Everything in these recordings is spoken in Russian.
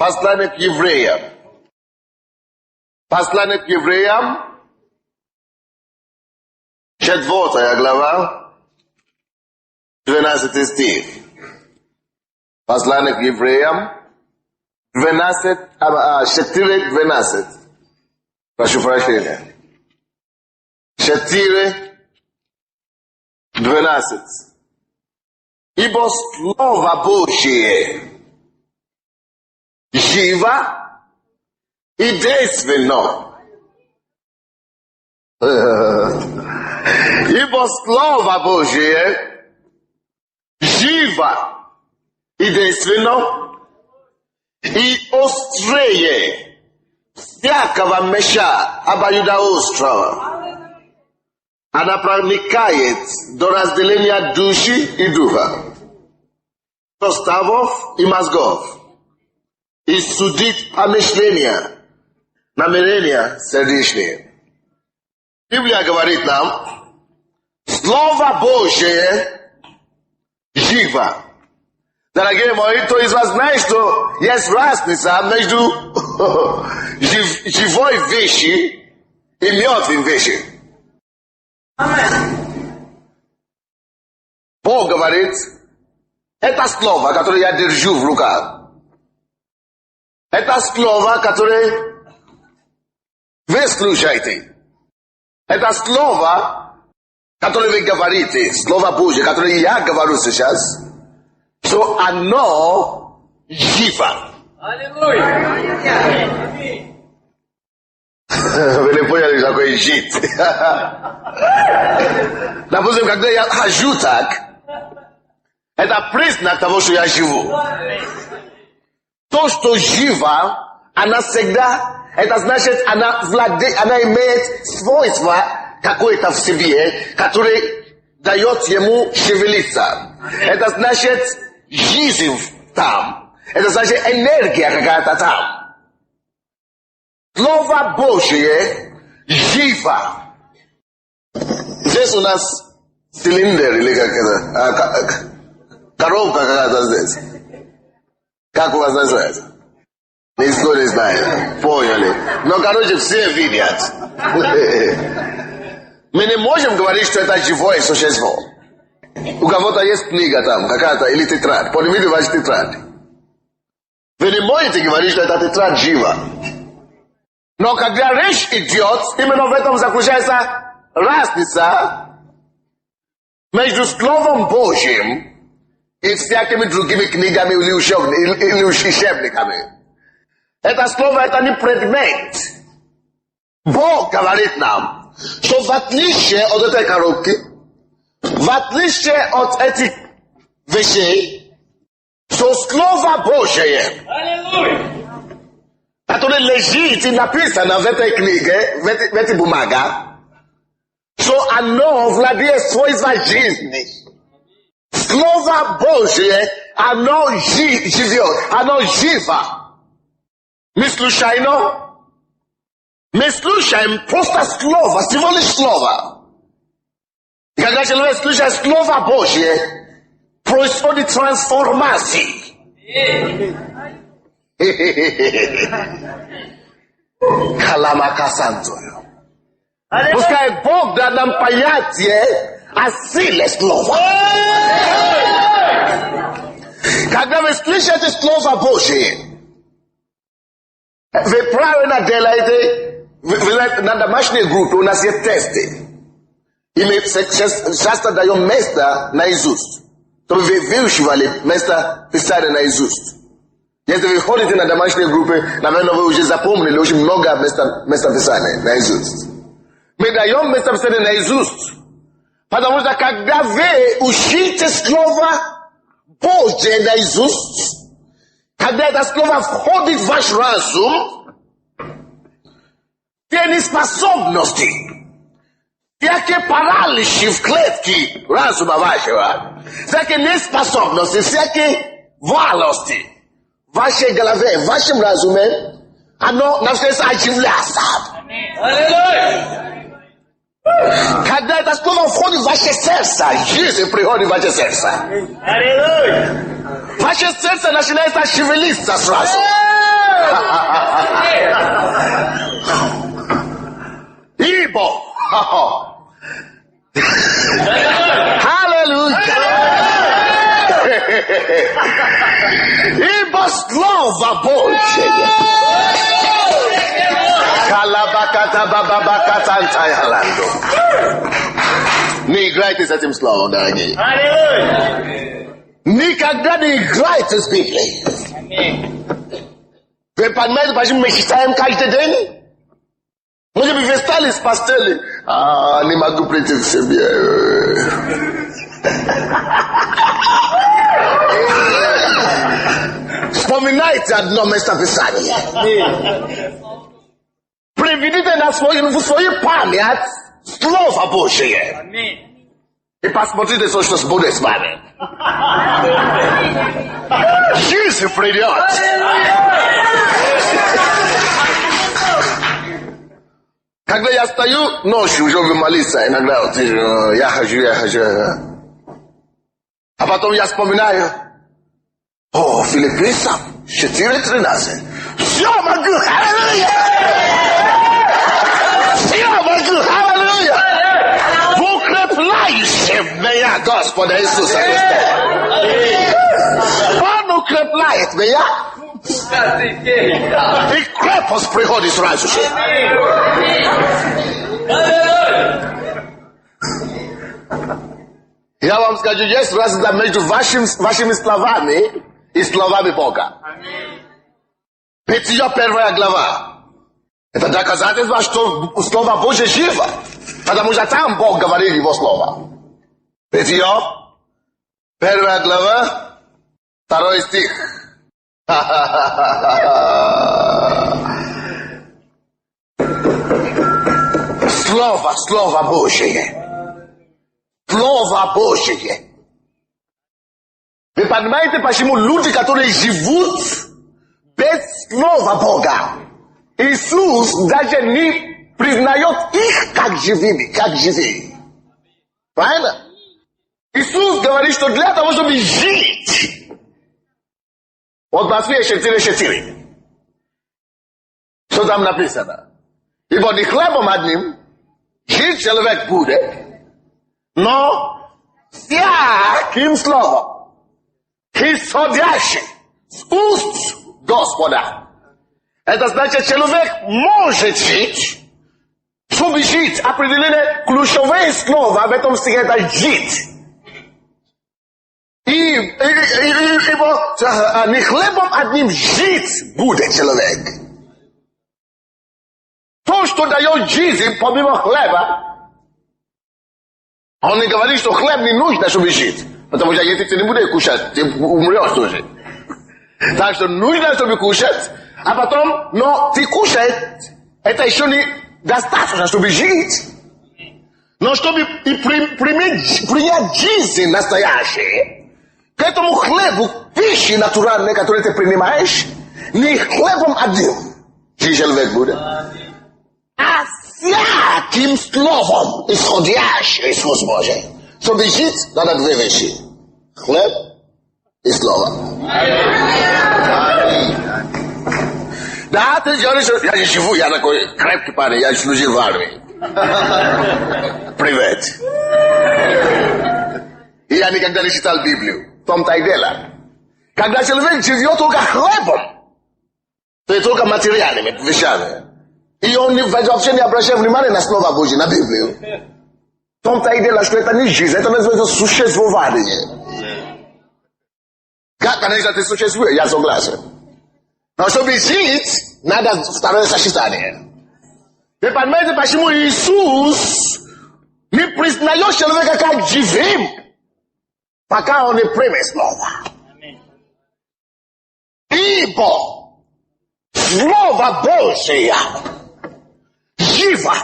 Послание к евреям. Послание к евреям, 4 глава, 12 стих. Послание к евреям, 4:12. Прошу прощения. 4:12. Ибо Слово Божие живо и действенно. Ибо Слово Божие живо и действенно и острее всякого меча обоюдоострого. Она проникает до разделения души и духа, суставов и мозгов, и судит помышления, намерения сердечные. Библия говорит нам, Слово Божие живо. Дорогие мои, кто из вас знает, что есть разница между живой вещью и мертвой вещью? Бог говорит, это слово, которое я держу в руках. Это слово, которое вы слушаете. Это слово, которое вы говорите, Слово Божье, которое я говорю сейчас, что оно живо. Аллилуйя! Вы не поняли, что такое жить. Допустим, когда я хожу так, это признак того, что я живу. То, что живо, она всегда, это значит, она имеет свойство какое-то в себе, которое дает ему шевелиться. Это значит, жизнь там. Это значит, энергия какая-то там. Слово Божие живо. Здесь у нас цилиндр или как это, коробка какая-то здесь. Как у вас называется? Никто не знает. Поняли. Но, короче, все видят. Мы не можем говорить, что это живое существо. У кого-то есть книга там, какая-то, или тетрадь. Поднимите вашу тетрадь. Вы не можете говорить, что это тетрадь жива. Но когда речь идет, именно в этом заключается разница между Словом Божьим и всякими другими книгами или учебниками. Это слово, это не предмет. Бог говорит нам, что в отличие от этой коробки, в отличие от этих вещей, что Слово Божие, которое лежит и написано в этой книге, в этой бумаге, что оно владеет свойства жизни. Слово Божие, оно живет, оно живо. Мы слушаем просто слово, всего лишь слово. И когда человек слушает Слово Божие, происходит трансформация. Каламакасантою. Пускай Бог даст нам понятие о силе слова. Когда вы слышите Слово Божие, вы правильно делаете, на домашней группе у нас есть тесты. И мы часто даем место наизусть. То вы выучивали место писали наизусть. Если вы ходите на домашней группе, наверное, вы уже запомнили очень много места писания наизусть. Мы даем место писания наизусть. Потому что когда вы учите Слово Божье наизусть, когда это слово входит в ваш разум, те неспособности, всякие параличи в клетке разума вашего, всякие неспособности, всякие валости в вашей голове, в вашем разуме, оно начинает оживляться. Когда это слово входит в ваше сердце, жизнь приходит в ваше сердце. Ваше сердце начинает шевелиться сразу. Igbo. Hallelujah. Igbo slova boche. Kalabakata bababakata antayalando. Не играйте с этим словом, дорогие. Никогда не играйте с Библией. Вы понимаете, почему мы читаем каждый день? Мы бы встали с постели. Не могу прийти к себе. Вспоминайте одно местописание. Приведите в свою память Слово Божие. И посмотрите, что будет с вами. Жизнь придет. Когда я стою ночью, чтобы молиться, иногда вот, я хожу. А потом я вспоминаю, Филиппийцам 4:13. Все могу, аллилуйя! Все могу, аллилуйя! В укрепляющем меня Господа Иисуса Христа. Он укрепляет меня. И крепость приходит сразу же. Я вам скажу, есть разница между вашими словами и словами Бога. Бытие 1 глава. Это доказательство, что Слово Божье живо. Потому что там Бог говорит Его Слово. Бытие 1 глава, 2 стих. Слово Божие. Слово Божие. Вы понимаете, почему люди, которые живут без Слова Бога, Иисус даже не признает их как живыми, как живые. Правильно? Иисус говорит, что для того, чтобы жить, вот Матфея 4:4. Что там написано? Ибо не хлебом одним жить человек будет, но всяким словом, исходящим с уст Господа. Это значит, человек может жить, чтобы жить. Определенное ключевое слово в этом стихе — это жить. Ибо не хлебом одним жить будет человек. То, что дает жизнь помимо хлеба, он не говорит, что хлеб не нужно, чтобы жить. Потому что если ты не будешь кушать, ты умрешь тоже. Так что нужно, чтобы кушать, а потом, но ты кушаешь, это еще не достаточно, чтобы жить. Но чтобы принять жизнь настоящую, к этому хлебу, пищи натуральной, которую ты принимаешь, не хлебом одним жить человек будет, а всяким словом, исходящим из уст Божьих. Чтобы жить, надо две вещи. Хлеб и слово. Да, ты говоришь, что я живу, я такой крепкий парень, я служил в армии. Привет. И я никогда не читал Библию. В том-то и дело. Когда человек живет только хлебом, то и только материальными вещами. И он вообще не обращает внимания на Слово Божье, на Библию. В том-то и дело, что это не жизнь, это называется существование. Как, конечно, ты существуешь, я согласен. Но чтобы жить, надо второе сочетание. Вы понимаете, почему Иисус не признает человека как живым, пока он не примет Слово. Ибо Слово Божие живо.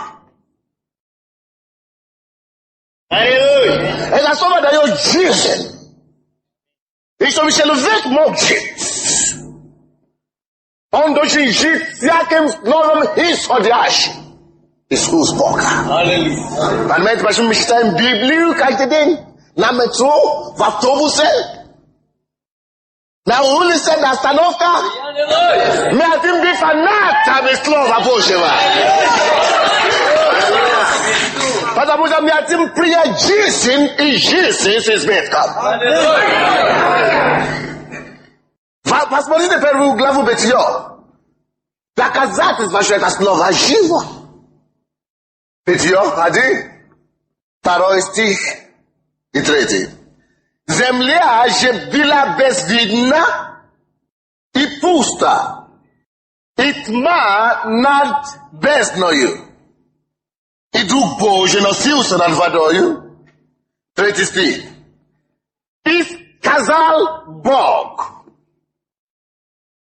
Это Слово дает жизнь. И чтобы человек мог жить, он должен жить всяким словом исходящим из уст Бога. Понимаете, почему мы читаем Библию каждый день? На метро, в автобусе, на улице, на остановках. Мы хотим фанатами Слова Божьего. Потому что мы хотим принять жизнь, и жизнь с избытком. Посмотрите первую главу Бытия. Доказательство, что это слово живо. Бытие 1, 2 стих и 3. Земля же была безвидна и пуста, и тьма над бездною. И Дух Божий носился над водою. 3 стих. И сказал Бог.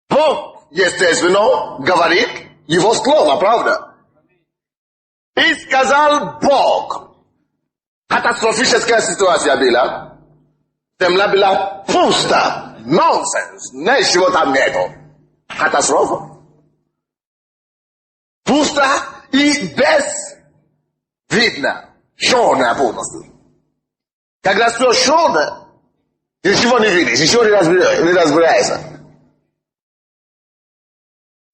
Бог, естественно, говорит его слово, правда? И сказал Бог. Катастрофическая ситуация была. Земля была пуста. Нонсенс. Ничего там нету. Катастрофа. Пусто и безвидно. Черная полностью. Когда все черное, ничего не видишь, ничего не разбирается.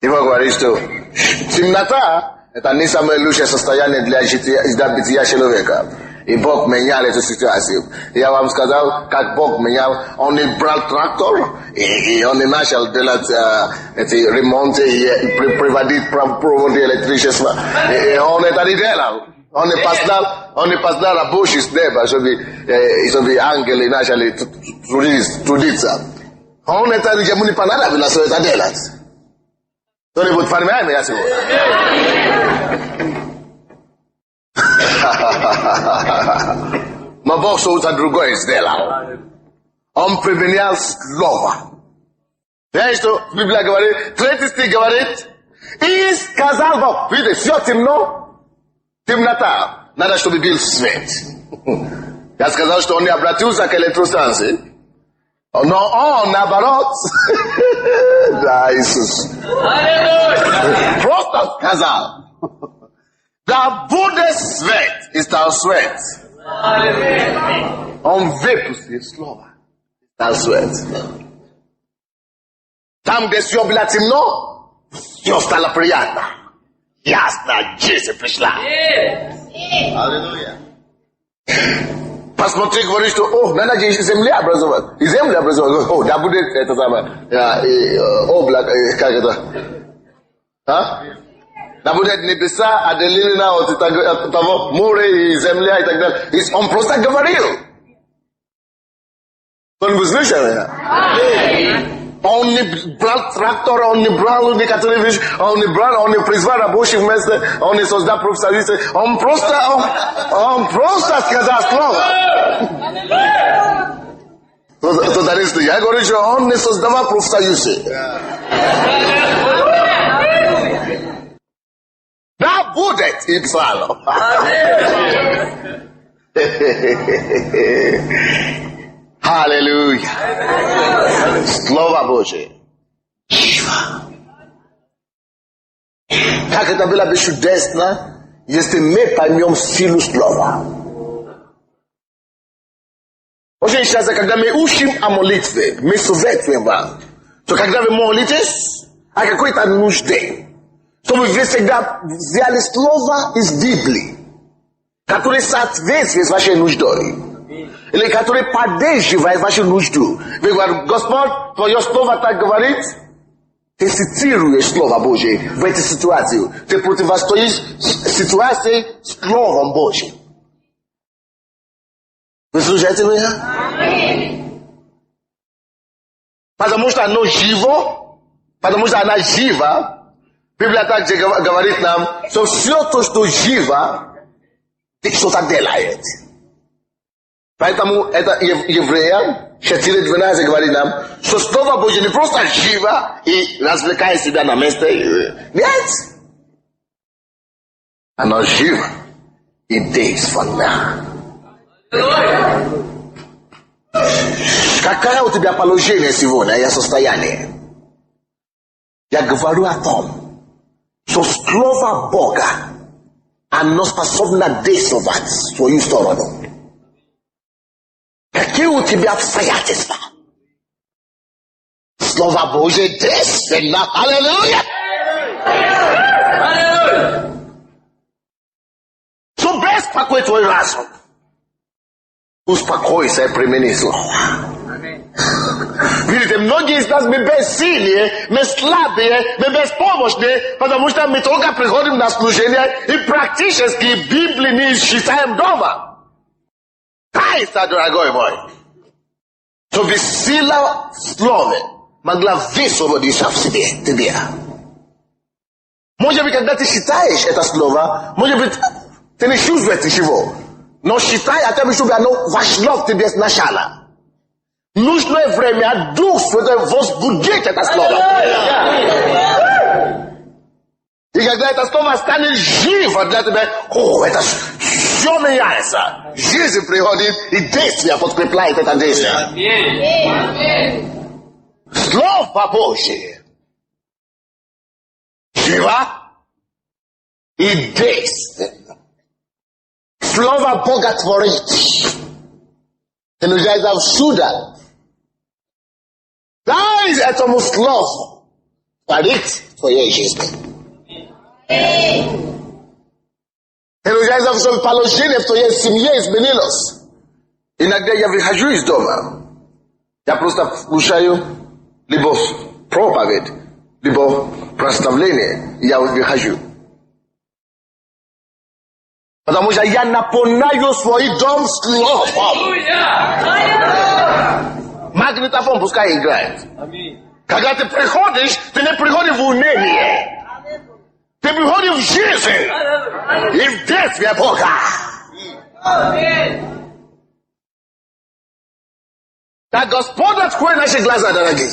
И Бог говорит, что темнота – это не самое лучшее состояние для бытия человека. И Бог менял эту ситуацию. Я вам сказал, как Бог менял. Он не брал трактор, и он не начал делать эти ремонты и приводить проводы электричества. И он это не делал. Он не послал рабочий с неба, чтобы ангелы начали трудиться. Он это ему не понадобилось все это делать. Кто-нибудь понимает меня сегодня? Но Бог что-то другое сделал. Он применял слово. Знаете, что Библия говорит? 3 стих говорит. И сказал Бог. Видите, все темно. Темнота. Надо, чтобы был свет. Я сказал, что он не обратился к электростанции. Но он, наоборот, да, Иисус. Просто сказал. Да будет свет, и стал свет. Он выпустил слово, стал свет. Там, где все было темно, все стало приятно. Ясно, жизнь пришла. Аллилуйя. Посмотри, говорит, что, надо земля образовать. И земля образовать. Да будет это самое, облако, как это? Да будет небеса, отделили от того моря и земля и так далее. И он просто говорил. Кто-нибудь слышал меня? Он не брал трактор, он не брал некоторые вещи, он не призвал рабочих вместе, он не создал профсоюзы, он просто сказал слово. Я говорю, что он не создавал профсоюзы. Да будет и псало. Аллилуйя. Слово Божие. Живо. Как это было бы чудесно, если мы поймем силу слова. Очень часто, когда мы учим о молитве, мы советуем вам, что когда вы молитесь о какой-то нужде, чтобы вы всегда взяли слово из Библии, которое соответствует вашей нуждой. Или который поддерживает вашу нужду. Вы говорите, Господь, твое слово так говорит. Ты цитируешь Слово Божие в этой ситуации. Ты противостоишь ситуации Словом Божьим. Вы слушаете меня? Потому что оно живо. Потому что она жива. Библия также говорит нам, что все то, что живо, что-то делает. Поэтому это Евреям 4:12 говорит нам, что Слово Божье не просто живо и развлекает себя на месте. Нет. Оно живо и действенно. Какое у тебя положение сегодня, я состояние? Я говорю о том, что Слово Бога, оно способно действовать в свою сторону. Какие у тебя обстоятельства? Слово Божие действенно. Аллилуйя! So bez pakuje tvoj razum. Успокойся, примени слово. Видите, многие из нас мы бессильные, мы слабые, мы беспомощные, потому что мы только приходим на служение и практически Библию не читаем дома. Кайся, дорогой мой, чтобы сила в слове могла высвободиться в тебе. Может быть, когда ты читаешь это слово, может быть, ты не чувствуешь ничего. Но считай, а тебе, чтобы оно вошло в тебе сначала. Нужное время Дух Святой возбудить это слово. И когда это слово станет живо для тебя, это все меняется. Жизнь приходит, и действие подкрепляет это действие. Слово Божие живо и действие. Слово Бога творит. И нуждается всюду. Дай этому слову творить в твоей жизни. И нуждается в своем положении в твоей семье изменилось. Иногда я выхожу из дома. Я просто слушаю либо проповедь, либо прославление. И я выхожу. Потому что я наполняю свой дом словом. Магнитофон пускай играет. Когда ты приходишь, ты не приходишь в уныние. Ты приходишь в жизнь и в действие Бога. Так Господь открой наши глаза, дорогие.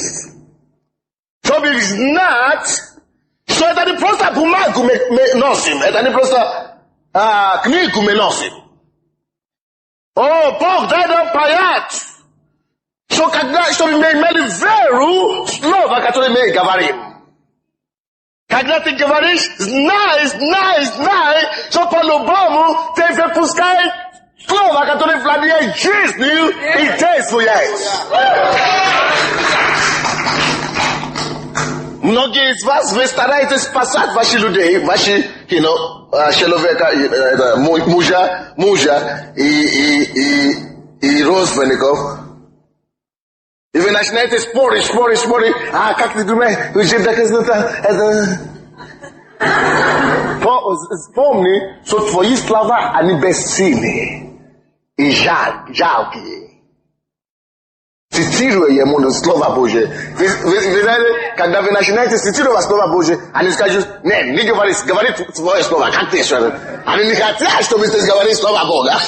Чтобы знать, что это не просто бумагу мы носим, это не просто книгу мы носим. О, Бог дай нам понять, что чтобы мы имели веру в слово, которое мы говорим. Когда ты говоришь, знай, что по-любому ты выпускаешь слово, которое владеет жизнью и действует. Многие из вас, вы стараетесь спасать ваших людей, ваши, человека, мужа и родственников. И вы начинаете спорить. А как ты думаешь, это... Вспомни, что твои слова, они бессильные и жалкие. Цитируя ему Слово Божие. Вы знаете, когда вы начинаете цитировать Слово Божие, они скажут, не говори твое слово, как ты что? Они не хотят, чтобы ты говорил Слово Бога.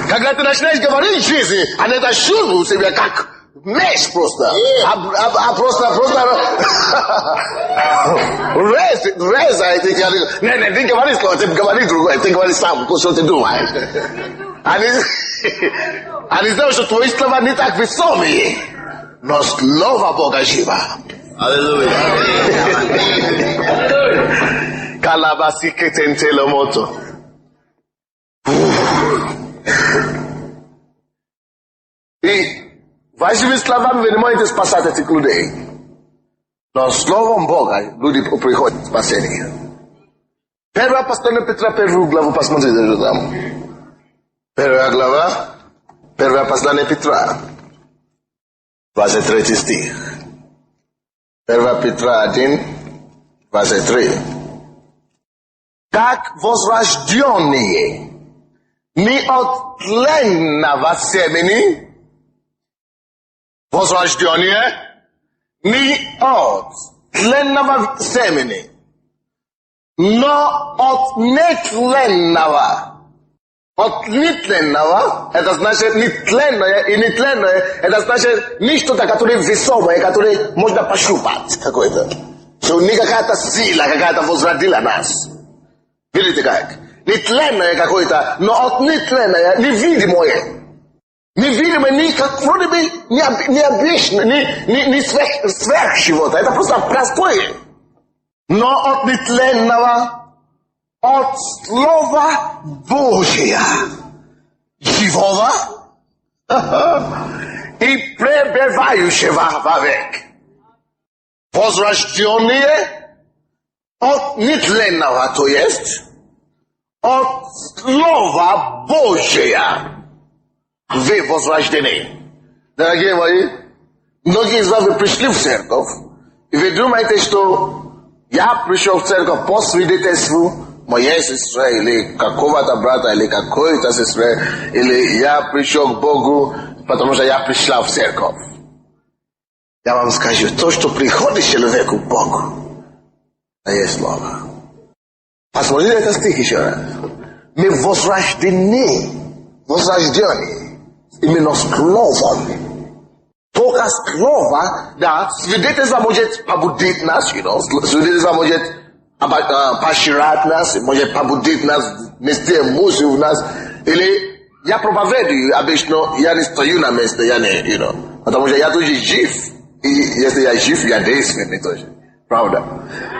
Когда ты начинаешь говорить в жизни, они это чувствуют себя как меч просто. Просто резает и говорит, не, ты говори слово, ты говори другое, ты говори сам, что ты думаешь. Они знают, что твои слова не так весомые, но слово Бога живо. Аллилуйя. Калабаси кетентело мото. И вашими словами вы не можете спасать этих людей. Но словом Бога люди приходят к спасению. Первое послание Петра, 1 главу, посмотрите там. 1 глава, 1 послание Петра, 23 стих. 1 Петра 1, 23. Как возрожденные не от тленного семени, возрождение не от тленного семени, но от нетленного. От нетленного, это значит нетленное, и нетленное, это значит нечто-то, которое весомое, которое можно пощупать какое-то. Что не какая-то сила, какая-то возродила нас. Видите как? Нетленное какое-то, но от нетленное, невидимое. Невидимое, не как вроде бы необычное, не сверх чего-то. Это просто простое. Но от нетленного, от Слова Божия, живого I przebywajuszego wawek. Wzraszczenie od nietlennego to jest, od Słowa Bożego. Wy wzraszczeni. Дорогие мои, многие из вас вы пришли в церковь, и вы думаете, что я пришел в церковь по свидетельству моей сестры, или какого-то брата, или какой-то сестры, или я пришел к Богу, потому что я пришла в церковь. Я вам скажу, то, что приходит человеку к Богу, это есть Слово. Посмотрите этот стих еще раз. Мы возрождены именно Словом. Только Слово, да, свидетельство может побудить нас, свидетельство может поощрять нас, может побудить нас, нести эмоции в нас. Или я проповедую обычно, я не стою на месте, я не, потому что я тоже жив. И если я жив, я действенный тоже. Правда?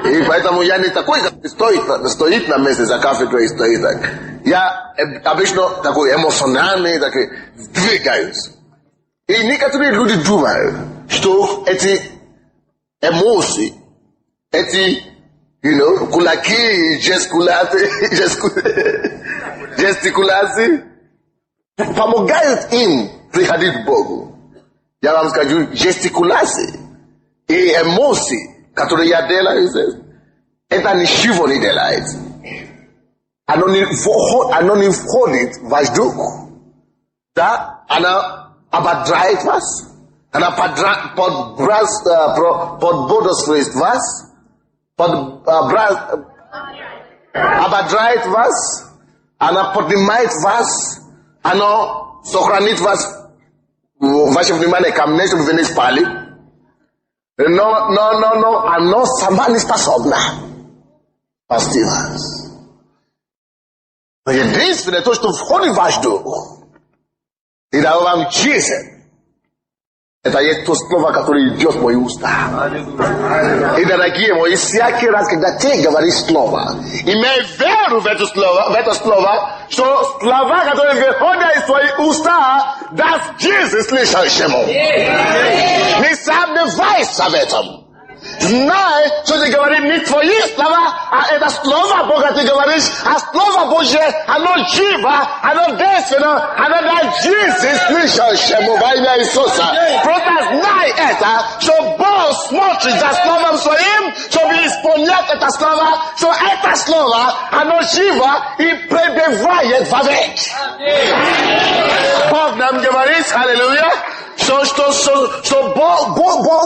И поэтому я не такой, как стоит на месте за кафедрой и стоит так. Я обычно такой эмоциональный, такой двигаюсь. И некоторые люди думают, что эти эмоции, эти, кулаки, жестикуляции, помогают им приходить к Богу. Я вам скажу, жестикуляции и эмоции, которые я делаю здесь, это ничего не делает. Оно не входит в ваш дух. Да? Оно ободряет вас. Оно подбодрствует вас. Ободряет вас. Оно поднимает вас. Оно сохранит вас. Ваше внимание ко мне, чтобы вы не спали. Но, оно сама не способна спасти вас. Но единственное, то, что входит в ваш дух, и дал вам жизнь, это есть то слово, которое идет в мои уста. И, дорогие мои, всякий раз, когда ты говоришь слово, имей веру в это слово, что слова, которые выходят из твоих уста, даст жизнь слышащему. Не сомневайся в этом. Знай, что ты говоришь не твои слова, а это слово Бога ты говоришь, а слово Божье, оно живо, оно действенно, оно дает жизнь слышащему во имя Иисуса. Просто знай это, что Бог смотрит за словом своим, чтобы исполнять это слово, что это слово, оно живо и пребывает вовек. Бог нам говорит, аллилуйя, что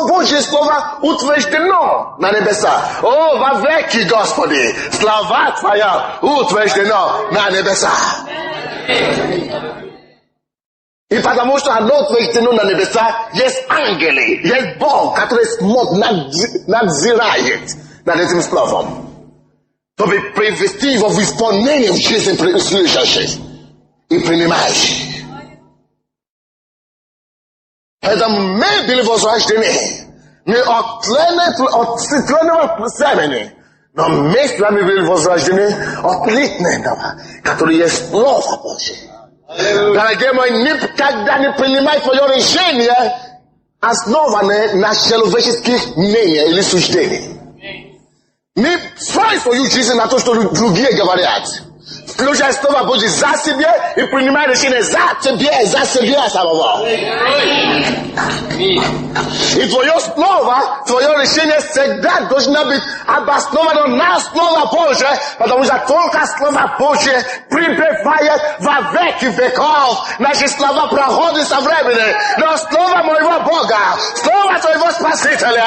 Божье слово утверждено на небесах. О, вовеки, Господи, слава Твоя утверждено на небесах. И потому что оно утверждено на небесах, есть ангелы, есть Бог, который надзирает над этим словом, чтобы привести его в исполнение в жизнь слышащих и принимающих. Это мы были возрождены. Не от тленного семени, но мы с вами были возрождены от литненного, который есть Слово Божье. Дорогие мои, никогда не принимай твое решение, основанное на человеческих мнениях или суждениях. Не строй свою жизнь на то, что другие говорят. Слушай Слово Божье за себя и принимай решение за себя самого. И твое слово, твое решение всегда должно быть обосновано на Слово Божье, потому что только Слово Божье пребывает во веки веков. Наши слова проходят со временем, но Слово моего Бога, Слово твоего Спасителя,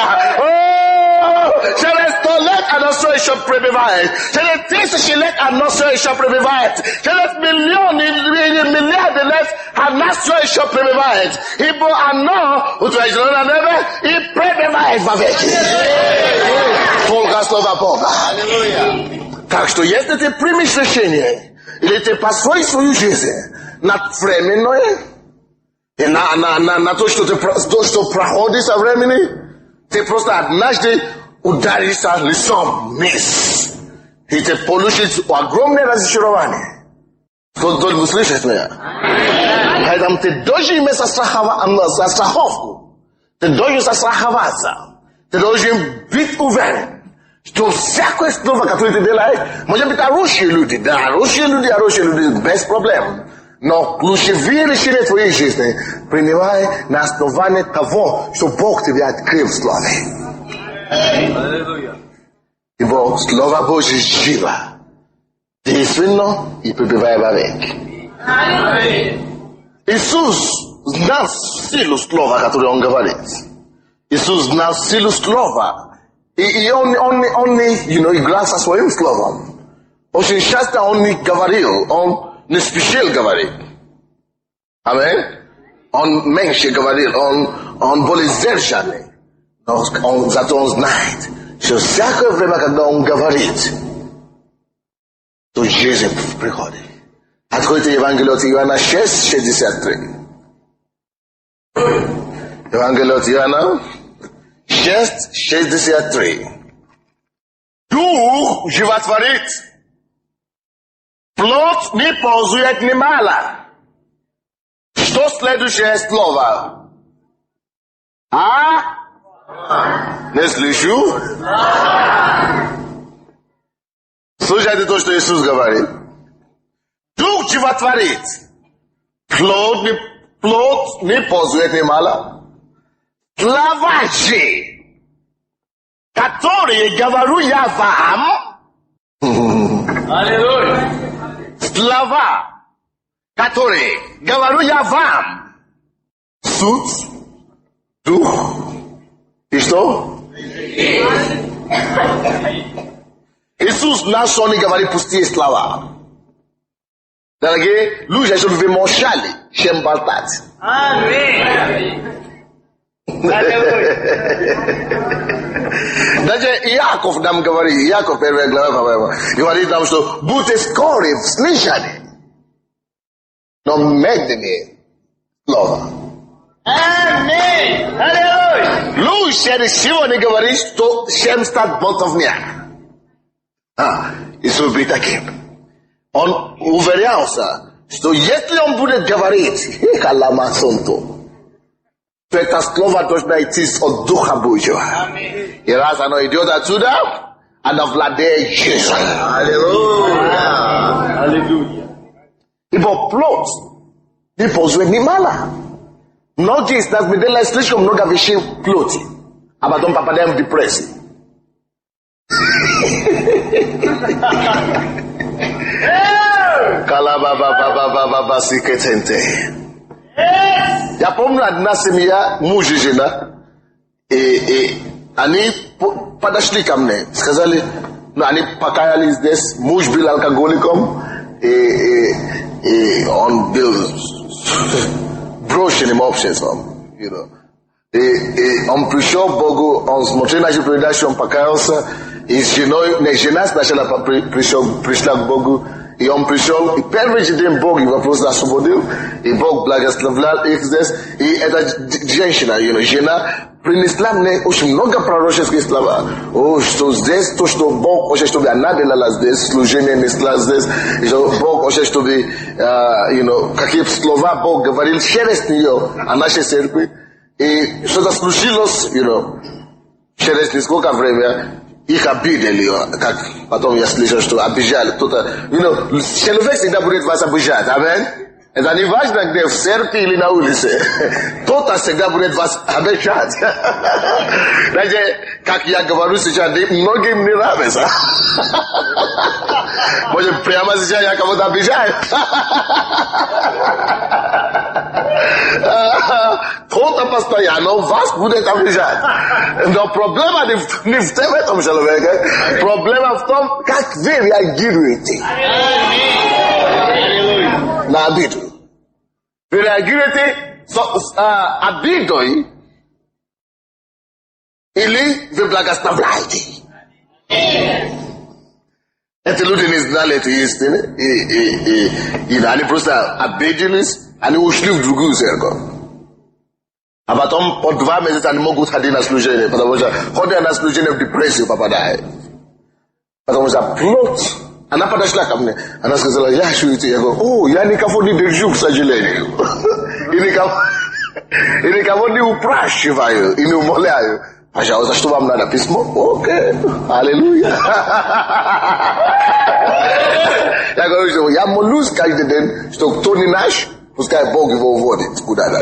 через 100 лет оно все еще пребывает, через 1000 лет оно все еще пребывает, через миллионы или миллиарды лет оно все еще пребывает, ибо оно утверждено на небе и пребывает вовеки. Только Слово Бога. Так что если ты примешь решение, или ты построишь свою жизнь на временное, и на то, что проходит со времени, ты просто однажды ударишься лицом вниз. И ты получишь огромное разочарование. Кто-то слышит меня? Hej tam ty dojdziemy za strachowku. Ty dojdziesz za strachowaca. Ty dojdziesz być uweren. Що всякое слово, которое ты делаешь, может быть, хорошие люди, да, хорошие люди, без проблем. Но ключевые решения твоей жизни принимай на основании того, что Бог тебе открыл в Слове. Ибо Слово Божье живо, действенно и пребывает вовек. Иисус знал силу Слова, которое Он говорит. Иисус знал силу Слова. И он играл со своим словом. Очень часто он не говорил, он не спешил говорить. Аминь. Он меньше говорил, он более сдержанный. Но зато он знает, что всякое время, когда он говорит, то жизнь приходит. Откройте Евангелие от Иоанна 6:63. Евангелие от Иоанна 6:63. Дух животворит. Плоть не пользует немало. Что следующее слово? Не слышу? Слушайте то, что Иисус говорит. Дух животворит. Плоть не пользует немало. Слова же, которые говорю я вам, аллилуйя. Слова, которые говорю я вам, суть, дух, и что? Иисус нас не говорит пустые слова. Дорогие, люди, чтобы вы молчали, чем болтать. Аминь. Даже Иаков нам говорит, Иаков 1 глава, говорит нам, что будьте скоры в слышании, но медленнее слово. Аминь! Аллилуйя! Лучше сегодня говорит, что чем стать болтовня. Иисус был таким. Он уверялся, что если он будет говорить, то это слово должно идти от Духа Божьего. И раз оно идет отсюда, оно владеет жизнью. Аллилуйя! Аллилуйя! Ибо плоть не пользует немало. Многие из нас делают слишком много вещей в плоти, а потом попадаем в депрессию. Я помню, одна семья, муж и жена, и они подошли ко мне, сказали, они покаялись здесь, муж был алкоголиком, и он был брошенным обществом, и он пришел к Богу, он смотрел нашу передачу, он покаялся, и с женой, жена сначала пришла к Богу, и он пришел, и первый же день Бог его просто освободил, и Бог благословлял их здесь, и эта женщина, жена, принесла мне очень много пророческих слов. Что здесь, то, что Бог хочет, чтобы она делала здесь, служение несла здесь, и что Бог хочет, чтобы, какие слова Бог говорил через нее о нашей церкви, и что-то случилось, через несколько времени, их обидели, как потом я слышал, что обижали кто-то. Человек всегда будет вас обижать, аминь. Это не важно, где в церкви или на улице. Кто-то всегда будет вас обижать. Даже, как я говорю сейчас, многим не нравится. Может, прямо сейчас я кого-то обижаю. Кто-то постоянно вас будет обижать. Но проблема не в этом человеке. Проблема в том, как вы реагируете на обиду. Вы реагируете обидой или вы благословляете. Эти люди не знали этой истины, и они просто обиделись, они ушли в другую церковь. А потом по 2 месяца они могут ходить на служение, потому что ходя на служение в депрессию попадает. Потому что плоть anapata shlaka mne anasikizela yashu iti yako yani kafodi de juk sajileni ini kafodi uprashi vayo ini umoleayo acha oza shtuba mnada pismo okay hallelujah yako hizo ya molus kaide den stok Tony Nash puskai bogi vovodi skudada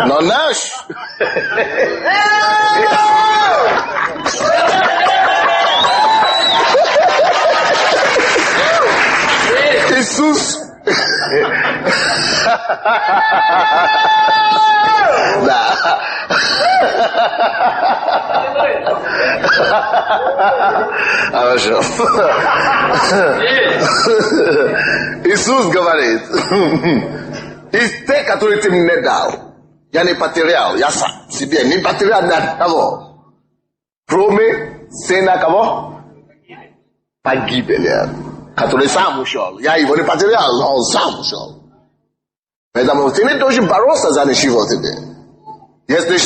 no Nash Jesus Иисус говорит, из тех, которые ты мне дал, я не потерял, я сам себе не потерял ни одного, кроме сына кого? Погибели, который сам ушел. Я его не потерял, но он сам ушел. Поэтому ты не должен бороться за ничего тебе. Если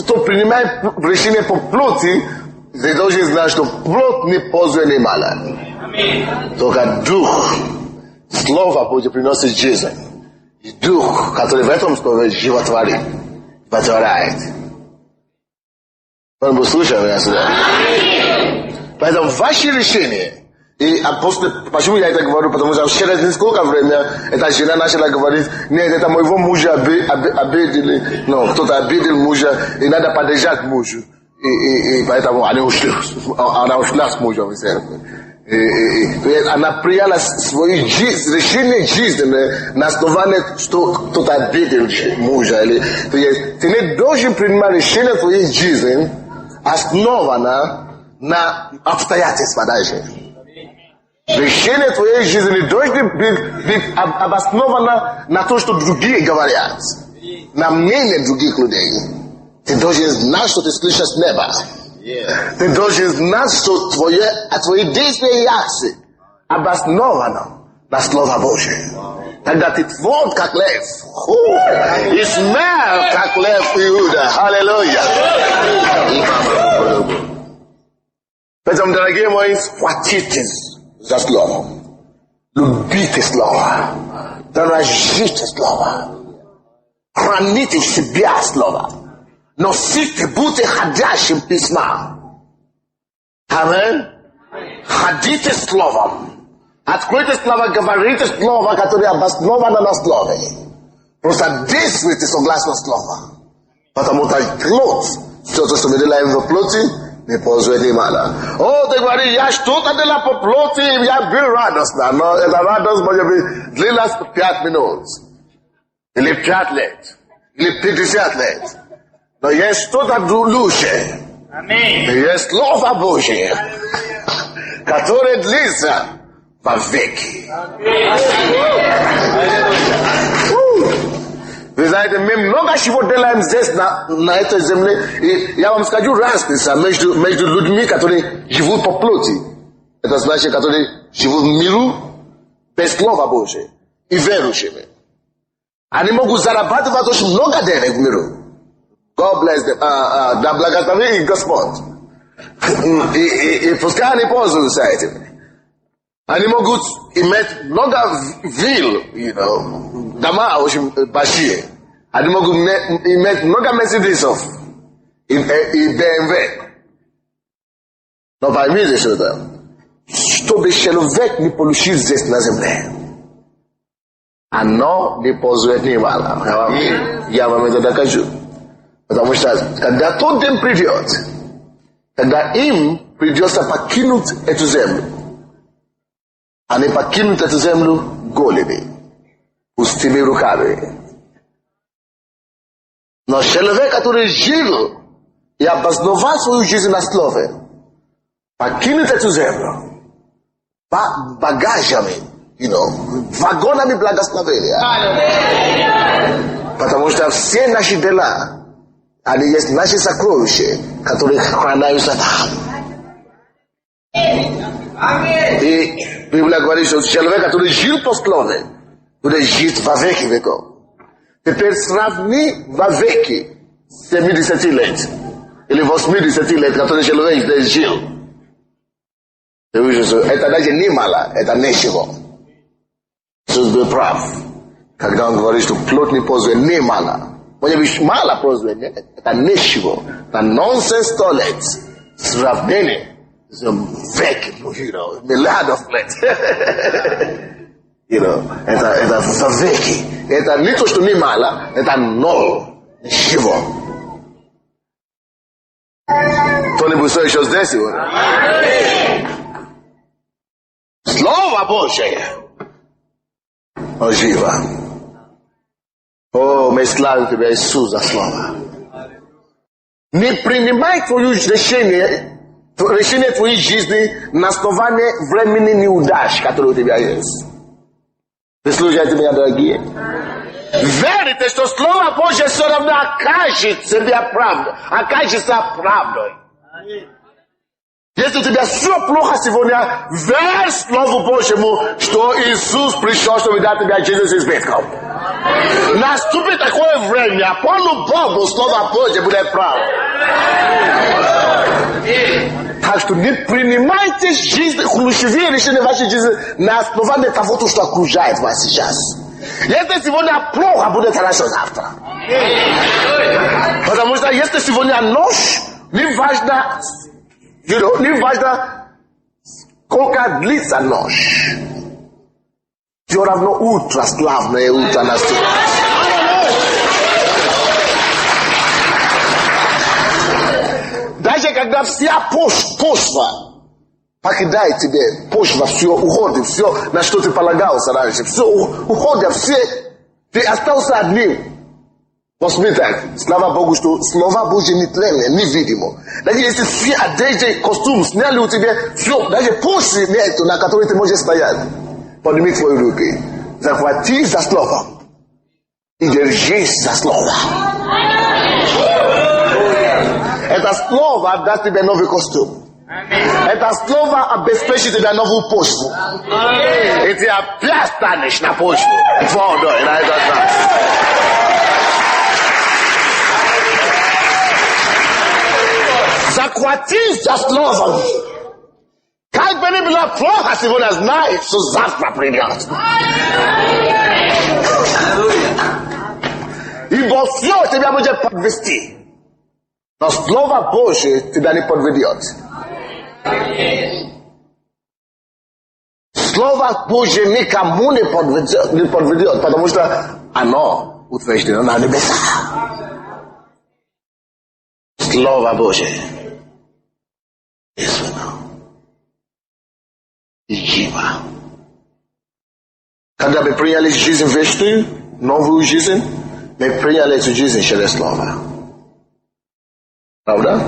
кто принимает решение по плоти, ты должен знать, что плоть не пользует ни мало. Только дух, слово будет приносить жизнь. И дух, который в этом слове животворит, потворяет. Он бы слышал меня сюда. Поэтому ваши решения. И почему я это говорю? Потому что через несколько времени эта жена начала говорить, нет, это моего мужа обидели, но кто-то обидел мужа, и надо поддержать мужа. И поэтому она ушла с мужем. Она приняла свою жизнь, решение жизни на основании, что кто-то обидел мужа. Ты не должен принимать решение твоей жизни, основано на обстоятельствах даже. Решение твоей жизни не должно быть обосновано на то, что другие говорят, на мнение других людей. Ты должен знать, что ты слышишь с неба. Ты должен знать, что твои действия и акции обоснованы на Слово Божие. Тогда ты тверд, как лев. И смел, как лев Иуда. Аллилуйя. Поэтому, дорогие мои, схватитесь за Слово. Любите Слово. Дорожите Слово. Храните в себе Слово. Носите, будьте ходящим письмом. Амин. Ходите Словом. Откройте Слово, говорите Слово, которое обосновано на Слове. Просто действуйте согласно Слову. Потому что плоть, все то, что мы делаем в плоти, не пользует ни мало. Ты говоришь, я что-то делал по плоти, я был радостно. Но эта радость может быть длилась 5 минут. Или 5 лет. Или 50 лет. Но есть что-то лучше. Есть Слово Божие, которое длится вовеки. Вы знаете, мы много чего делаем здесь, на этой земле. И я вам скажу разница между людьми, которые живут по плоти. Это значит, которые живут в миру без Слова Божия. И верующими. Они могут зарабатывать очень много денег в миру. God bless them. Да благослови их Господь. И пускай они пользуются этим. Они могут иметь много вилл, дома очень большие. Они могут иметь много Мерседесов и BMW. Но поймите что-то. Чтобы человек не получил здесь на земле, оно не пользует ни мало. Я вам это докажу. Потому что когда тот день придет, когда им придется покинуть эту землю, они покинут эту землю голыми, пустыми руками. Но человек, который жил и обосновал свою жизнь на слове, покинет эту землю багажами, вагонами благословения. Потому что все наши дела, они есть наши сокровища, которые хранятся там. И Библия говорит, что человек, который жил по слове, будет жить во веки веков. Теперь сравни во веки 70 лет или 80 лет, который человек здесь жил. Это даже не мало, это ничего. Иисус был прав, когда он говорит, что плотный позволь не мало. Понимаешь, мало позволь, это ничего. Это nonsense toilet. Сравнение. Веки, миллиардов лет. Это веки. Это не то, что не мало, это ноль. Ничего. Кто-нибудь все еще здесь сегодня? Слово Божие. О, живо. О, мы славим Тебя, Иисус, за Слово. Не принимай твое решение твоей жизни на основании времени неудач, которые у тебя есть. Вы слушаете меня, дорогие? Верите, что Слово Божье все равно окажется правдой. Если у тебя все плохо сегодня, верь Слову Божьему, что Иисус пришел, чтобы дать тебе жизнь с избытком. Наступит такое время, по-любому Слово Божье будет правдой. Так что не принимайте жизнь, ключевые решения вашей жизни на основании того, что окружает вас сейчас. Если сегодня плохо, будет хорошо завтра. Потому что если сегодня ночь, не важно, сколько длится ночь. Все равно утро, славное утро наступит. Даже когда вся почва покидает тебе, почва, все уходит, все, на что ты полагался раньше, все уходит, все, ты остался одним. Возьми так, слава Богу, что Слово Божье нетленное, невидимо. Даже если все одежды, костюм сняли у тебя, все, даже почвы нету, на которой ты можешь стоять. Подними твои руки, захвати за Слово и держись за Слово. Это Слово даст тебе новый костюм. Это Слово обеспечит тебе новую почву. И ты опять станешь на почву. Водой на этот раз. Захватись за Словом. Как бы ни было плохо сегодня, знай, что завтра придет. Ибо все тебя будет подвести. Но Слово Божие тебя не подведет. Слово Божие никому не подведет, потому что оно утверждено на небесах. Слово Божие. И живо. Когда мы приняли жизнь вечную, новую жизнь, мы приняли эту жизнь через Слово. Правда?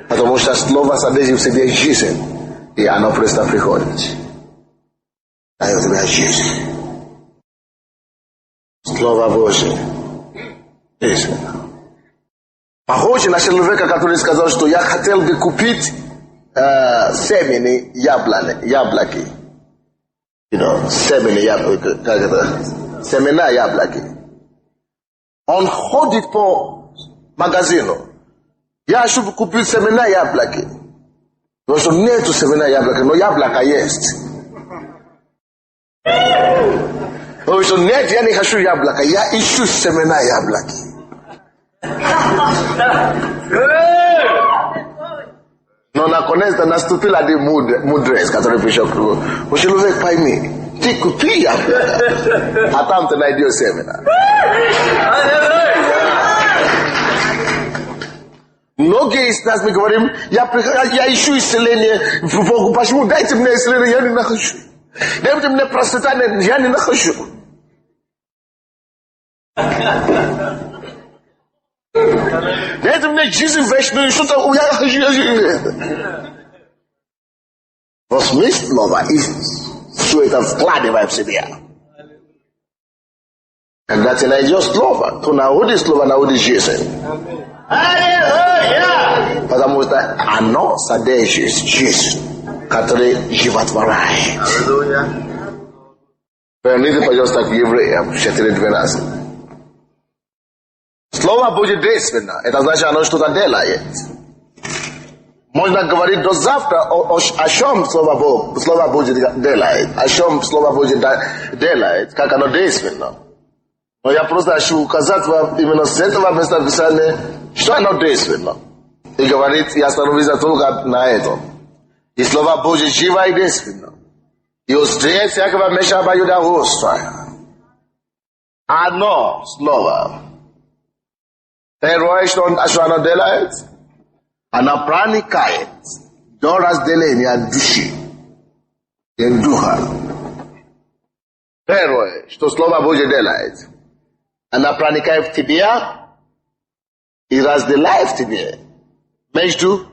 Потому что Слово содержит в себе жизнь, и оно просто приходит. Дает тебе жизнь. Слово Божие. Истина. Похоже на человека, который сказал, что я хотел бы купить семена яблоки. Семена яблоки. Как это? Семена яблоки. Он ходит по магазину. Я чтобы купить семена яблоки. Потому что нету семена яблоки, но яблоко есть. Потому что нет, я не хочу яблоко, я ищу семена яблоки. Но наконец-то наступила мудрость, которая пришел к нему. Человек, пойми, ты купи яблоко, а там ты найдешь семена. Многие из нас мы говорим, я ищу исцеление в Богу. Почему? Дайте мне исцеление, я не нахожу. Дайте мне процветание, я не нахожу. Дайте мне жизнь вечную, что-то я нахожу. Возьми Слово и все это вкладывай в себя. Когда ты найдешь Слово, то находишь Слово, находишь жизнь. Потому что оно содержит жизнь, которая животворяет. Верните, пожалуйста, к Евреям 4:12. Слово будет действенно. Это значит, оно что-то делает. Можно говорить до завтра о чем Слово Божье делает, о чем Слово Божье делает, как оно действенно. Но я просто хочу указать вам именно с этого места Писания, что оно действенно. И говорит, я остановился только на этом. И Слово Божье живо и действенно. И острее всякого меча обоюдоострое. Одно слово. Первое, что оно делает, оно проникает до разделения души и духа. Первое, что Слово Божье делает, оно проникает в тебя и разделяет тебе между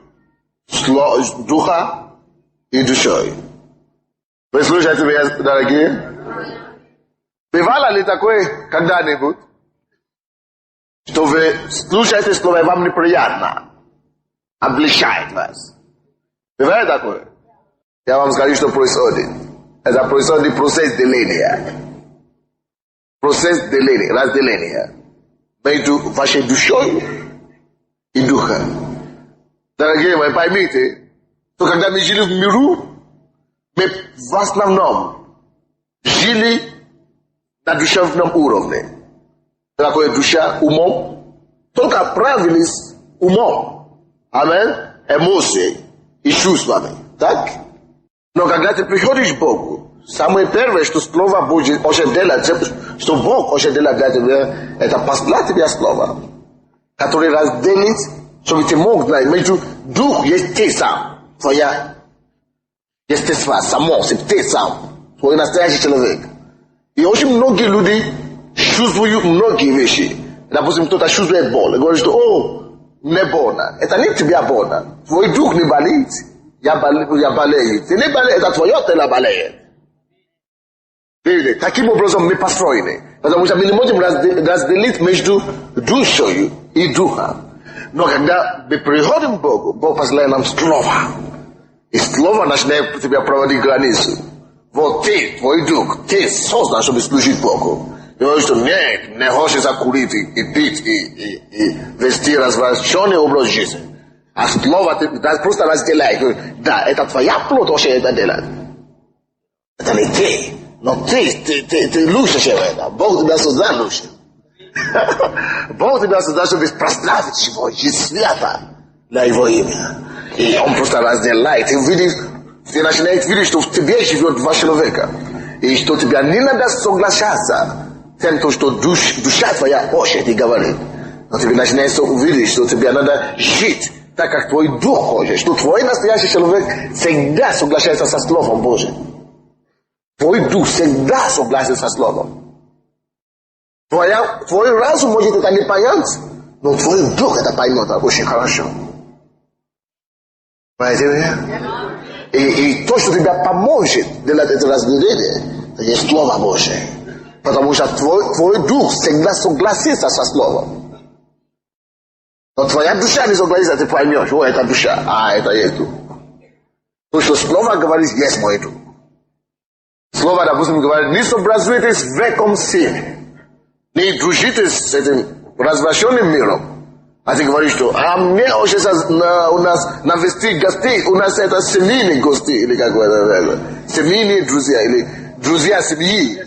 духа и душой. Вы слушаете меня, дорогие? Бывало ли такое когда-нибудь, что вы слушаете слово, и вам неприятно, облегчает вас? Бывает такое? Я вам скажу, что происходит. Это происходит процесс деления. Процесс деления, разделения между вашей душой и духом. Дорогие мои, поймите, что когда мы жили в миру, мы в основном жили на душевном уровне. Такое душа умом, только отправились умом. Амин? Эмоции и чувствами. Так? Но когда ты приходишь к Богу, самое первое, что Слово Божье очень делает, что Бог очень делает для тебя, это послать тебе Слово, которое разделит, чтобы ты мог знать, между дух есть ты сам, твоя естество, само, ты сам, твой настоящий человек. И очень многие люди чувствуют многие вещи. Допустим, кто-то чувствует боль, и говорит, что, мне больно. Это не тебе больно. Твой дух не болит. Я болею. Ты не болеешь, это твое тело болеет. Видите, таким образом мы построены. Потому что мы не можем разделить между душой и духом. Но когда мы приходим к Богу, Бог посылает нам Слово. И Слово начинает тебя проводить границу. Вот ты, твой дух, ты создан, чтобы служить Богу. И он что нет, не хочется курить и пить и вести развращенный образ жизни. А Слово просто разделяет. Да, это твоя плоть, вообще это делает. Это не ты. Но ты лучше, чем это. Бог тебя создал лучше. Бог тебя создал, чтобы прославить Его, жить свято для Его имя. И Он просто разделяет. И видишь, ты начинаешь видеть, что в тебе живет два человека. И что тебе не надо соглашаться с тем, что душа твоя хочет и говорит. Но тебе начинаешь увидеть, что тебе надо жить так, как твой дух хочет. Что твой настоящий человек всегда соглашается со Словом Божьим. Твой дух всегда согласен со Словом. Твой разум может это не понять, но твой дух это поймет очень хорошо. Понимаете меня? И то, что тебя поможет делать это разделение, это есть Слово Божие. Потому что твой дух всегда согласится со Словом. Но твоя душа не согласится, ты поймешь, это душа, это есть дух. То, что Слово говорит, есть мой дух. Слово, допустим, говорит, не сообразуйтесь с веком силы, не дружите с этим развращенным миром. А ты говоришь, что мне хочется у нас навести гостей, у нас это семейные гости, или как это, семейные друзья, или друзья семьи.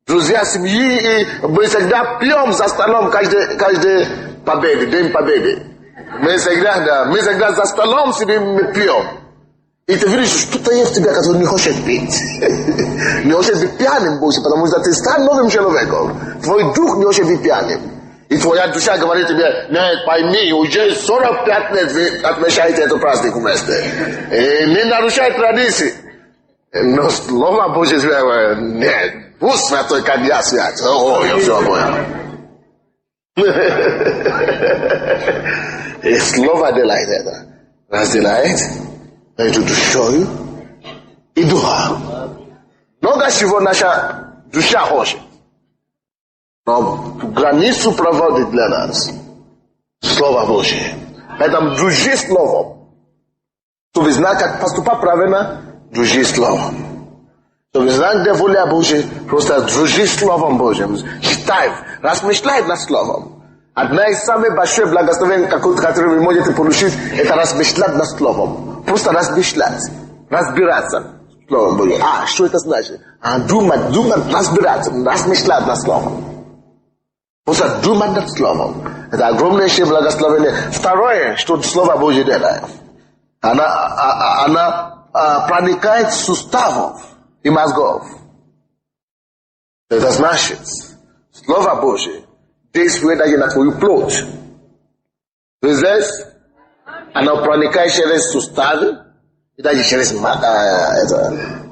Друзья семьи, и мы всегда пьем за столом каждый победы, день победы. Мы всегда за столом сидим, мы пьем. И ты видишь, что-то есть в тебя, который не хочет пить. Не хочет быть пьяным больше, потому что ты стал новым человеком. Твой дух не хочет быть пьяным. И твоя душа говорит тебе, нет, пойми, уже 45 лет вы отмечаете этот праздник вместе. И не нарушай традиции. Но Слово Божье говорит, нет, будь святой, как я свят. Я все понял. И Слово делает это. Разделяет между душой и духом. Много чего наша душа хочет. Но границу проводит для нас Слово Божие. Поэтому дружи Словом. Чтобы знать, как поступать правильно, дружи Словом. Чтобы знать, где воля Божия, просто дружи Словом Божьим. Читай, размышляй над Словом. Одна из самых больших благословений, которые вы можете получить, это размышлять над словом. Просто размышлять, разбираться. Словом Божьим. Что это значит? Думать, разбираться, размышлять над словом. Просто думать над словом. Это огромнейшее благословение. Второе, что Слово Божье делает. Она проникает в суставов и мозгов. Это значит, Слово Божье действует даже на твою плоть. То есть здесь оно проникает через суставы и даже через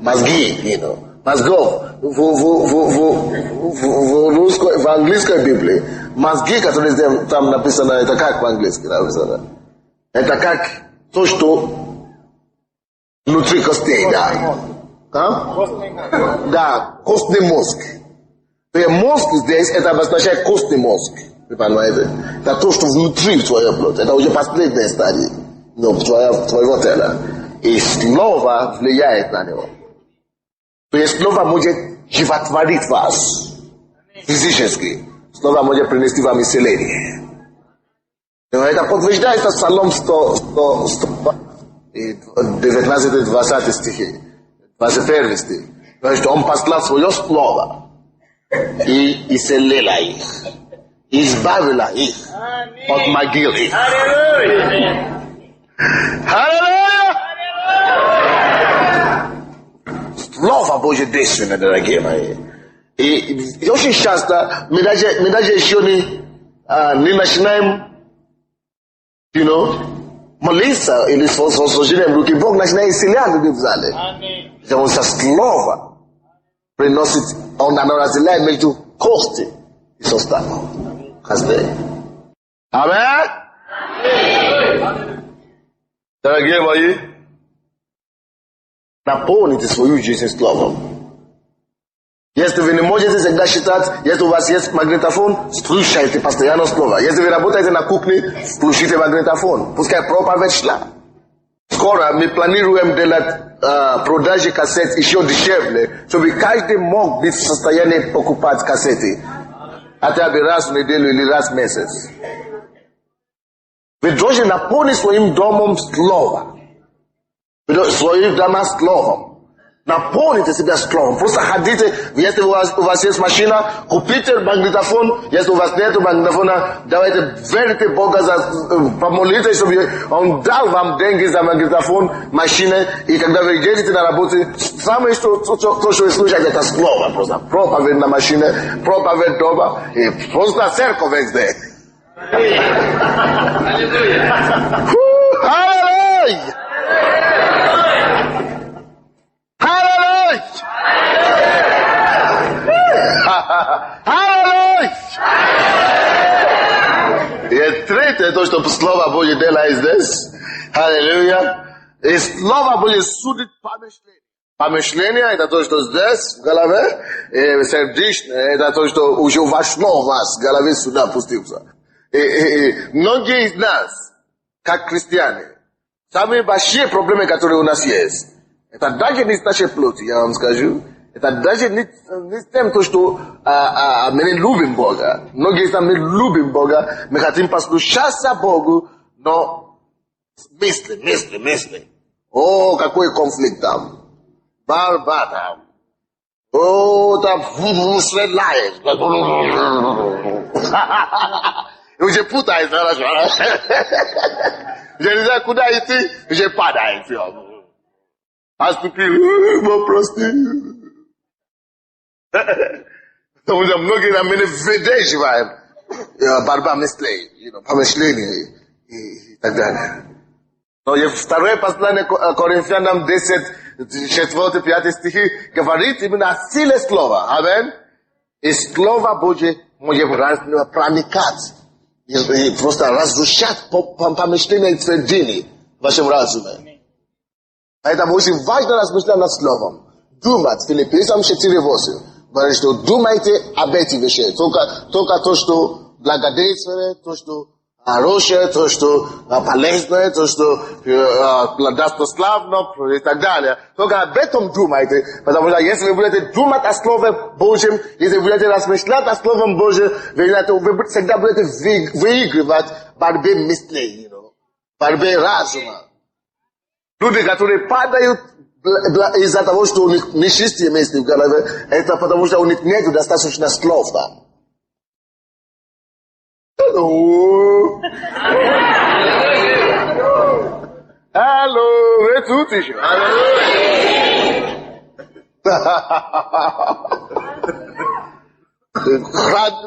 мозги, мозгов. В английской Библии мозги, которые там написано, это как по-английски написано? Это как то, что внутри костей, да. Да, костный мозг. Мозг здесь, это обозначает костный мозг. Вы понимаете? Это то, что внутри твоей плоти. Это уже последняя стадия твоего тела. И слово влияет на него. То есть слово может животворить вас физически. Слово может принести вам исцеление. Это подтверждается Псалом 19-20 стихи. 21 стих. То есть он послал свое слово и исцелила их, избавила их от могил их. Аллилуйя! Слово Божье действенное, дорогие мои. И очень часто мы даже еще не начинаем, молиться или служением руки. Бог начинает исцелять людей в зале. Потому что слово приносит, оно разделяет между кости и суставом. Аминь. Дорогие мои, наполните свою жизнь словом. Если вы не можете всегда считать, если у вас есть магнитофон, слушайте постоянно слово. Если вы работаете на кухне, включите магнитофон. Пускай проповедь шла. Скоро мы планируем делать продажи кассет еще дешевле, чтобы каждый мог быть в состоянии покупать кассеты. Хотя бы раз в неделю или раз в месяц. Вы должны наполнить своим домом слово. Своим домом словом. Наполните себя словом. Просто ходите, если у вас есть машина, купите магнитофон. Если у вас нет магнитофона, давайте верьте Бога, помолитесь, чтобы Он дал вам деньги за магнитофон, машины. И когда вы едете на работу, самое, что вы слушаете, это слово. Просто проповедь на машине, проповедь дома. И просто церковь везде. Аллилуйя! И третье, то, что Слово Божье делает здесь, аллилуйя, и Слово Божье судит помышление. Помышление, это то, что здесь, в голове, и сердечное, это то, что уже вошло в вас, в голове сюда пустился. И многие из нас, как христиане, самые большие проблемы, которые у нас есть, это даже не с нашей плоти, я вам скажу. Это даже не с тем, что мы не любим Бога. Многие из нас мы любим Бога, мы хотим послушаться Богу, но мысли. О, какой конфликт там. Борьба там. О, там стреляешь. И уже путается, хорошо. Уже не знаю, куда идти, уже падает. Отступил, прости. Потому что многие на меня выдерживаем борьба мыслей, помышления и так далее. Но второе послание Коринфянам 10, 4-5 стихи говорит именно о силе слова. Аминь. И Слово Божье может проникать и просто разрушать помышления и твердыни в вашем разуме. Поэтому очень важно размышлять над Словом. Думать. Филиппийцам 4:8. Говорит, что думайте об этих вещах. Только то, что благодетельствует, то, что Росія, то, что полезное, то, что достославно и так далее. Только об этом думайте, потому что если вы будете думать о Слове Божьем, если вы будете размышлять о Слове Божьем, вы всегда будете выигрывать в борьбе мыслей, в борьбе разума. Люди, которые падают из-за того, что у них нечистые мысли в голове, это потому что у них нет достаточно слов там. Алло, вы тут еще?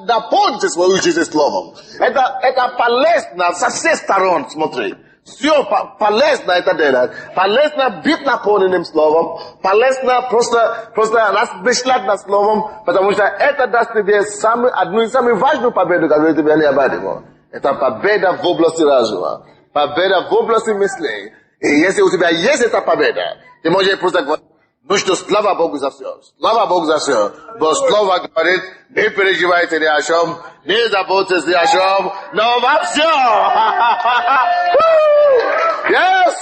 Наполните свою жизнь словом. Это полезно со всех сторон, смотри. Все полезно это делать. Полезно быть наполненным словом. Полезно просто размышлять над словом, потому что это даст тебе одну из самых важных побед, которую тебе необходимо. Это победа в области разума. Победа в области мыслей. И если у тебя есть эта победа, ты можешь просто говорить, ну что, слава Богу за все. Слава Богу за все. Бо слово говорит, не переживайте ни о чем, не заботьтесь ни о чем, но во всем. Yes!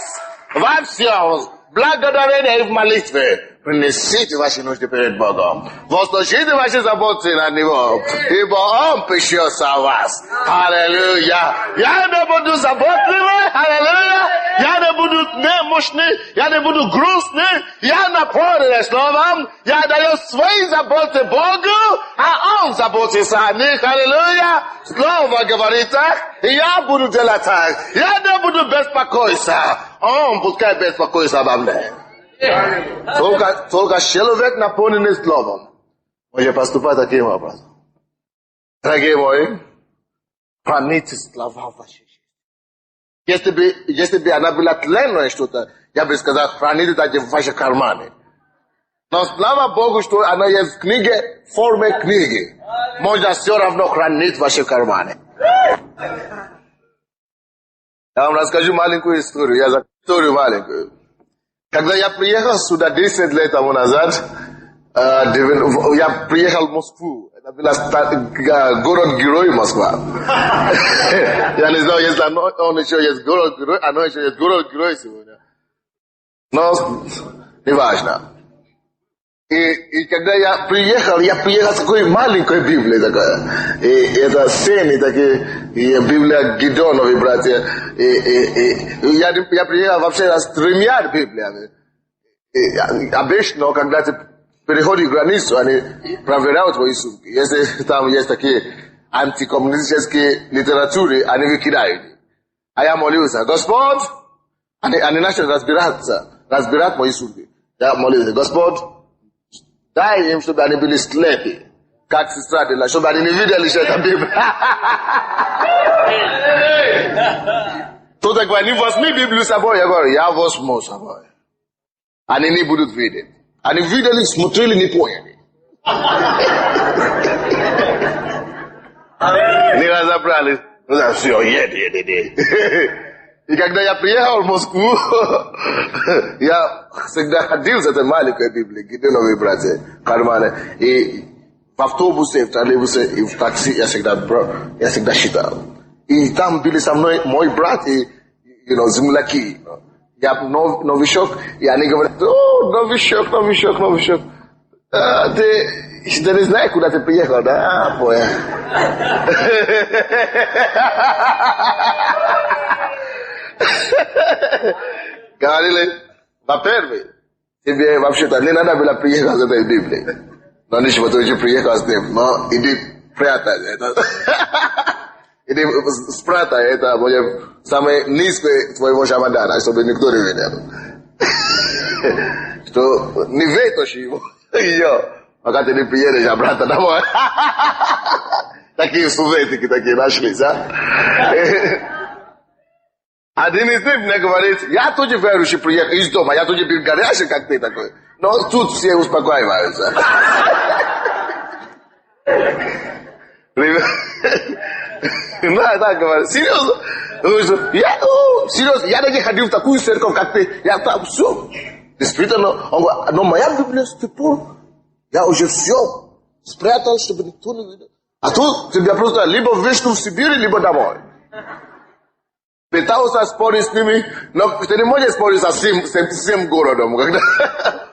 Во всем. Благодарение и в молитве. Принесите ваши нужды перед Богом. Возложите ваши заботы на Него, ибо Он печется о вас. Аллилуйя. Я не буду заботливый. Аллилуйя. Я не буду немощный. Я не буду грустный. Я наполнен словом. Я даю свои заботы Богу, а Он заботится о них. Аллилуйя. Слово говорит так, и я буду делать так. Я не буду беспокоиться. Он пускай беспокоится обо мне. Только человек, наполненный словом, может поступать таким образом. Дорогие мои, храните слова вашей жизни. Если бы она была тленное что-то, я бы сказал, храните это в вашем кармане. Но слава Богу, что она есть в книге, в форме книги. Можно все равно хранить в вашем кармане. Я вам расскажу маленькую историю. Я за историю маленькую. Когда я приехал сюда 10 лет тому назад, я приехал в Москву. Это был город-герой Москва. Я не знаю, если он еще есть город-герой, оно еще есть город-герой сегодня. Но не важно. И когда я приехал с такой маленькой Библией такая. И это семи такие, и Библия Гедеоновы братья. Я приехал вообще с 3 Библиями. И обычно, когда ты переходишь границу, они проверяют твои сумки. Если там есть такие антикоммунистические литературы, они выкидают. А я молился, Господь, они начали разбирать мои сумки. Я молился, Господь, дай им, чтобы они были слепы, как сестра Дела, чтобы они не видели, что это Библия. Кто-то говорит, не возьми Библию с собой. Я говорю, я возьму с собой. Они не будут видеть. Они видели, смотрели, не поняли. Не разобрались. Все, еди. И когда я приехал в Москву, я всегда ходил с этой маленькой Библией, Гедеоновы братья, в кармане. И в автобусе, в троллейбусе, и в такси я всегда читал. И там были со мной мой брат и земляки. Я новичок, и они говорят, новичок. Ты не знаешь, куда ты приехал, да? Понял. Говорили, во-первых, тебе вообще-то не надо было приехать с этой Библией. Но ничего, ты уже приехал с ним, но иди прятай это. Иди спрятай это, будет самое низкое твоего чемодана, чтобы никто не видел. Что не вытащи его, пока ты не приедешь обратно домой. Такие суветики такие нашлись, а? Один из них мне говорит, я тоже верующий приехал из дома, я тоже был горячий, как ты такой. Но тут все успокаиваются. Ну, так говорит, серьезно? Серьезно, я даже ходил в такую церковь, как ты. Я там все. Действительно, он говорит, но моя Библия с тех пор, я уже все спрятал, чтобы никто не видел. А тут тебя просто либо вышел в Сибирь, либо домой. Пытался спорить с ними, но ты не можешь спорить со всем городом. Когда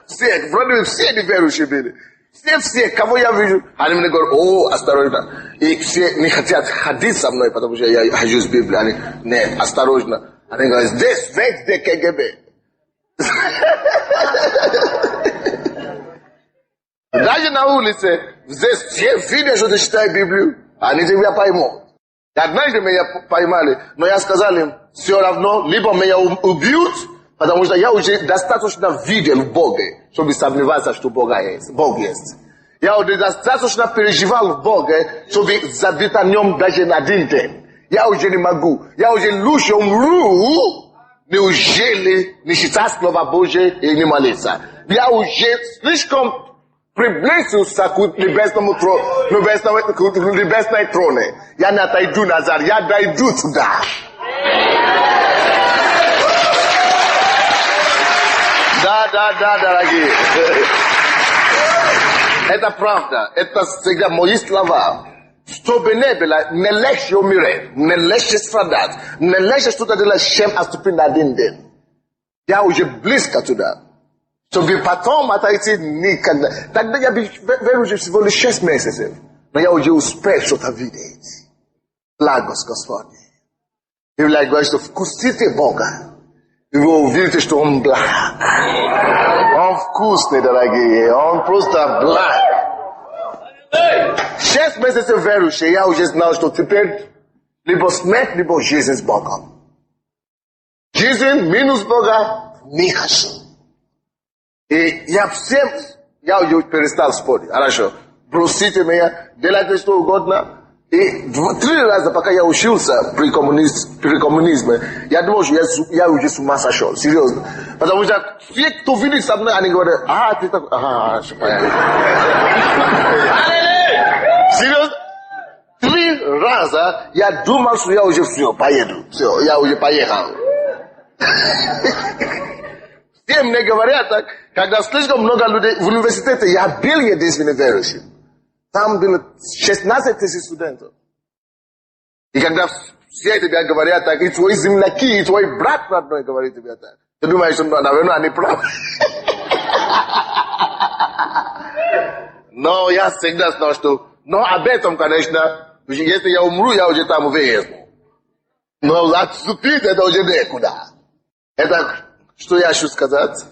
все, вроде бы все неверующие были. Все, кого я вижу, они мне говорят, о, осторожно. И все не хотят ходить со мной, потому что я хожу с Библией. Они, нет, осторожно. Они говорят, здесь везде КГБ. Даже на улице, здесь все видят, что ты читаешь Библию, они тебя поймут. Однажды меня поймали, но я сказал им, все равно, либо меня убьют, потому что я уже достаточно видел в Боге, чтобы сомневаться, что Бог есть. Я уже достаточно переживал в Боге, чтобы забыть о нем даже на один день. Я уже не могу. Я уже лучше умру, неужели не считать Слово Божие и не молиться. Я уже слишком приблизился к небесному небесной троне. Я не отойду назад, я дойду туда. Да, дорогие. Это правда. Это всегда мои слова. Чтобы не было, не легче умереть, не легче страдать, не легче что-то делать, чем отступить на один день. Я уже близко туда. Чтобы потом отойти никогда. Тогда я верю всего лишь 6 месяцев. Но я уже успел что-то видеть. Благость Господня. И вы говорите, вкусите Бога. И вы увидите, что Он благ. Он вкусный, дорогие. Он просто благ. 6 месяцев верующий, я уже знал, что теперь либо смерть, либо жизнь с Богом. Жизнь минус Бога не хочу. И я уже перестал спорить. Хорошо, бросите меня, делайте что угодно. И 3 раза, пока я учился при коммунизме, я думал, что я уже с ума сошел. Серьезно. Потому что все, кто видит со мной, они говорят, ты так... Серьезно? 3 раза я думал, что я уже все, поеду. Все, я уже поехал. Все мне говорят так, когда слишком много людей в университете, я был единственный верующий. Там было 16 тысяч студентов. И когда все тебе говорят так, и твои земляки, и твой брат родной говорит тебе так, ты думаешь, что, наверное, они правы. Но я всегда знал, что, но об этом, конечно, если я умру, я уже там выезжу. Но отступить, это уже некуда. Это, что я хочу сказать?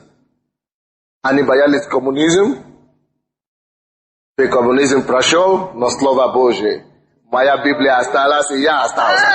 Они боялись коммунизм. И коммунизм прошел, но Слово Божие. Моя Библия осталась, и я остался.